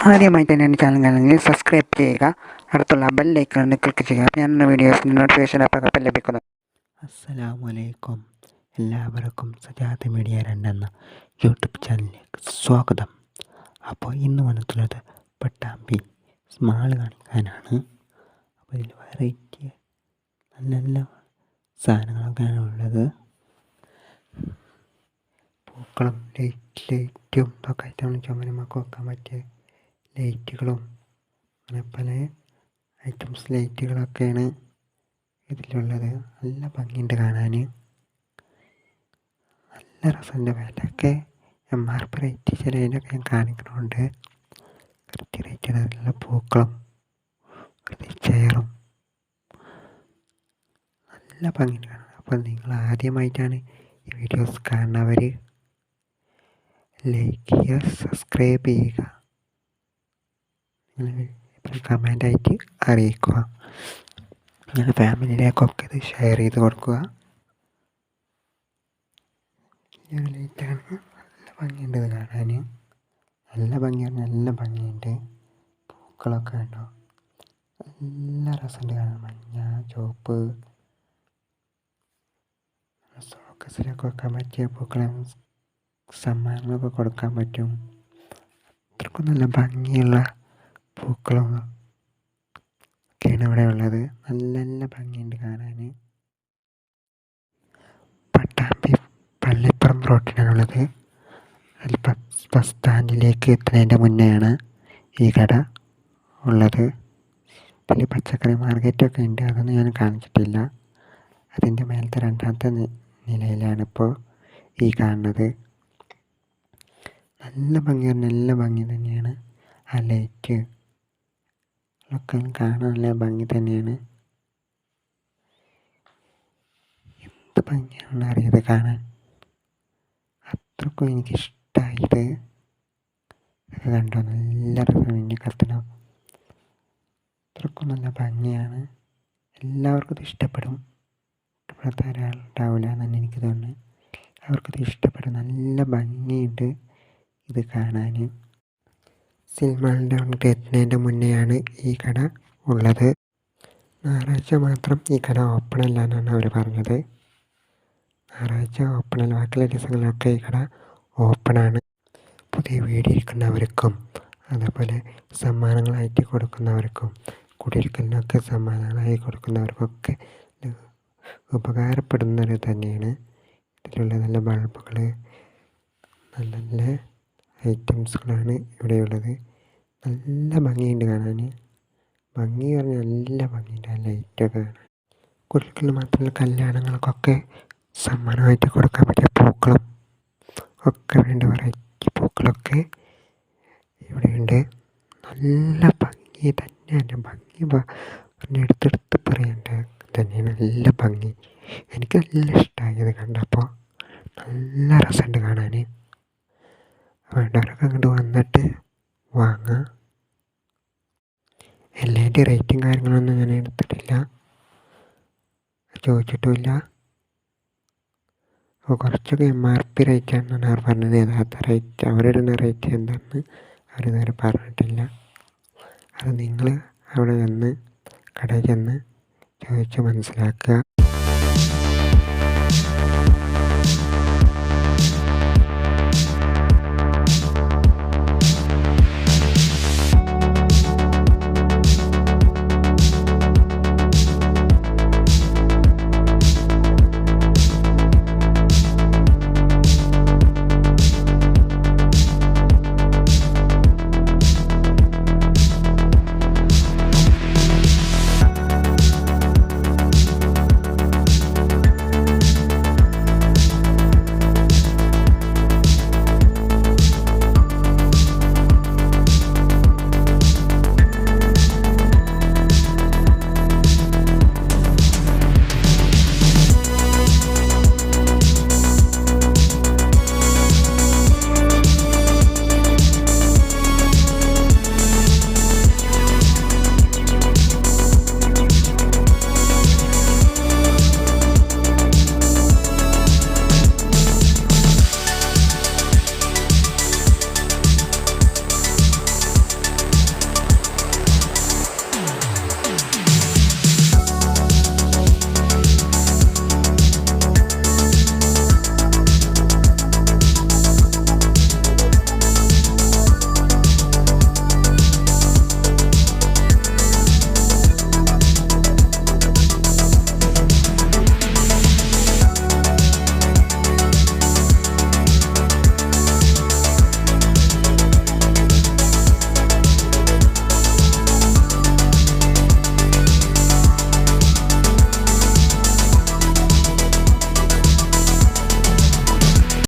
ആദ്യമായി തന്നെ എൻ്റെ ചാനൽ കാണുമെങ്കിൽ സബ്സ്ക്രൈബ് ചെയ്യുക. അടുത്തുള്ള ബെൽ ഐക്കൺ ക്ലിക്ക് ചെയ്യുക. ഞാനുള്ള വീഡിയോസ് നോട്ടിഫിക്കേഷൻ അപ്പോൾ ലഭിക്കുന്നു. അസ്സലാമലൈക്കും. എല്ലാവർക്കും സജാദ് മീഡിയ 2 എന്ന യൂട്യൂബ് ചാനലിലേക്ക് സ്വാഗതം. അപ്പോൾ ഇന്ന് വന്നിട്ടുള്ളത് പട്ടാമ്പി സ്മാൾ കാണിക്കാനാണ്. അപ്പോൾ ഇതിൽ വെറൈറ്റി നല്ല നല്ല സാധനങ്ങളൊക്കെയാണ് ഉള്ളത്. പൂക്കളും ലൈറ്റും ഒക്കെ ആയിട്ടാണ് ചുമരുമൊക്കെ വെക്കാൻ പറ്റിയ ലൈറ്റുകളും അങ്ങനെ പല ഐറ്റംസ് ലൈറ്റുകളൊക്കെയാണ് ഇതിലുള്ളത്. നല്ല ഭംഗിയുണ്ട് കാണാൻ, നല്ല രസമുണ്ട്. വിലയൊക്കെ MRP റേറ്റ് ചിലതിനൊക്കെ ഞാൻ കാണിക്കണമുണ്ട്. കറക്റ്റ് റേറ്റാണ്. നല്ല പൂക്കളും ചെയറും നല്ല ഭംഗിയുണ്ട് കാണാൻ. അപ്പോൾ നിങ്ങൾ ആദ്യമായിട്ടാണ് ഈ വീഡിയോസ് കാണുന്നവർ ലൈക്ക് ചെയ്യുക, സബ്സ്ക്രൈബ് ചെയ്യുക, നിങ്ങൾ കമൻ്റായിട്ട് അറിയിക്കുക. നിങ്ങളുടെ ഫാമിലിയിലേക്കൊക്കെ ഇത് ഷെയർ ചെയ്ത് കൊടുക്കുക. ലൈറ്റാണ്, നല്ല ഭംഗിയുണ്ട് ഇത് കാണാൻ. നല്ല ഭംഗിയാണ്, നല്ല ഭംഗിയുണ്ട്. പൂക്കളൊക്കെ ഉണ്ടോ, നല്ല രസമുണ്ട് കാണാൻ. മഞ്ഞ, ചുവപ്പ്, ഷോക്കേസിലൊക്കെ വെക്കാൻ പറ്റിയ പൂക്കളെ സമ്മാനങ്ങളൊക്കെ കൊടുക്കാൻ പറ്റും. അത്രക്കും നല്ല ഭംഗിയുള്ള പൂക്കളും ഒക്കെയാണ് ഇവിടെ ഉള്ളത്. നല്ല നല്ല ഭംഗിയുണ്ട് കാണാൻ. പട്ടാമ്പി പള്ളിപ്പുറം റോഡിനാണുള്ളത്. അതിൽ ബസ് സ്റ്റാൻഡിലേക്ക് എത്തുന്നതിൻ്റെ മുന്നെയാണ് ഈ കട ഉള്ളത്. പിന്നെ പച്ചക്കറി മാർക്കറ്റൊക്കെ ഉണ്ട്, അതൊന്നും ഞാൻ കാണിച്ചിട്ടില്ല. അതിൻ്റെ മേലത്തെ 2ാമത്തെ നിലയിലാണിപ്പോൾ ഈ കാണുന്നത്. നല്ല ഭംഗിയാണ്, നല്ല ഭംഗി തന്നെയാണ്. ആ ലൈറ്റ് ഒക്കെ കാണാൻ നല്ല ഭംഗി തന്നെയാണ്. എന്ത് ഭംഗിയാണെന്ന് അറിയത് കാണാൻ. അത്രക്കും എനിക്കിഷ്ടമായത്. ഇതൊക്കെ കണ്ടോ, നല്ല രസം. പിന്നെ കത്തണം, അത്രക്കും നല്ല ഭംഗിയാണ്. എല്ലാവർക്കും ഇത് ഇഷ്ടപ്പെടും. ഇഷ്ടപ്പെടാത്ത ഒരാളുണ്ടാവില്ല എന്നാണ് എനിക്ക് തോന്നുന്നത്. അവർക്കിത് ഇഷ്ടപ്പെടും. നല്ല ഭംഗിയുണ്ട് ഇത് കാണാൻ. സിനിമകളുടെ അങ്ങോട്ട് എത്തുന്നതിൻ്റെ മുന്നെയാണ് ഈ കട ഉള്ളത്. ഞായറാഴ്ച മാത്രം ഈ കട ഓപ്പൺ അല്ല എന്നാണ് അവർ പറഞ്ഞത്. ഞായറാഴ്ച ഓപ്പൺ അല്ല, ബാക്കിയുള്ള ദിവസങ്ങളിലൊക്കെ ഈ കട ഓപ്പണാണ്. പുതിയ വീടിരിക്കുന്നവർക്കും അതേപോലെ സമ്മാനങ്ങളായിട്ട് കൊടുക്കുന്നവർക്കും കുടിയിരിക്കലിനൊക്കെ സമ്മാനങ്ങളായി കൊടുക്കുന്നവർക്കൊക്കെ ഉപകാരപ്പെടുന്നത് തന്നെയാണ്. ഇതിലുള്ള നല്ല ബൾബുകൾ, നല്ല നല്ല ഐറ്റംസുകളാണ് ഇവിടെയുള്ളത്. നല്ല ഭംഗിയുണ്ട് കാണാൻ. ഭംഗി പറഞ്ഞാൽ നല്ല ഭംഗിയുണ്ട്. ആ ലൈറ്റൊക്കെ കാണാൻ. കുടിയിരിക്കൽ മാത്രമല്ല, കല്യാണങ്ങൾക്കൊക്കെ സമ്മാനമായിട്ട് കൊടുക്കാൻ പറ്റിയ പൂക്കളും ഒക്കെ വേണ്ട വെറൈറ്റി പൂക്കളൊക്കെ ഇവിടെയുണ്ട്. നല്ല ഭംഗി തന്നെയാണ്. ഭംഗി പറഞ്ഞ് എടുത്തെടുത്ത് പറയേണ്ട തന്നെയാണ്. നല്ല ഭംഗി, എനിക്ക് നല്ല ഇഷ്ടമായത് കണ്ടപ്പോൾ. നല്ല രസമുണ്ട് കാണാൻ. വേണ്ടവരൊക്കെ അങ്ങോട്ട് വന്നിട്ട് വാങ്ങാം. എല്ലാത്തിൻ്റെ റേറ്റും കാര്യങ്ങളൊന്നും ഞാൻ എടുത്തിട്ടില്ല, ചോദിച്ചിട്ടുമില്ല. അപ്പോൾ കുറച്ചൊക്കെ MRP റേറ്റാണെന്നാണ് അവർ പറഞ്ഞത്. യഥാർത്ഥ റേറ്റ്, അവരിടുന്ന റേറ്റ് എന്താണെന്ന് അവരിതുവരെ പറഞ്ഞിട്ടില്ല. അത് നിങ്ങൾ അവിടെ ചെന്ന് കടയിൽ ചെന്ന് ചോദിച്ച് മനസ്സിലാക്കുക.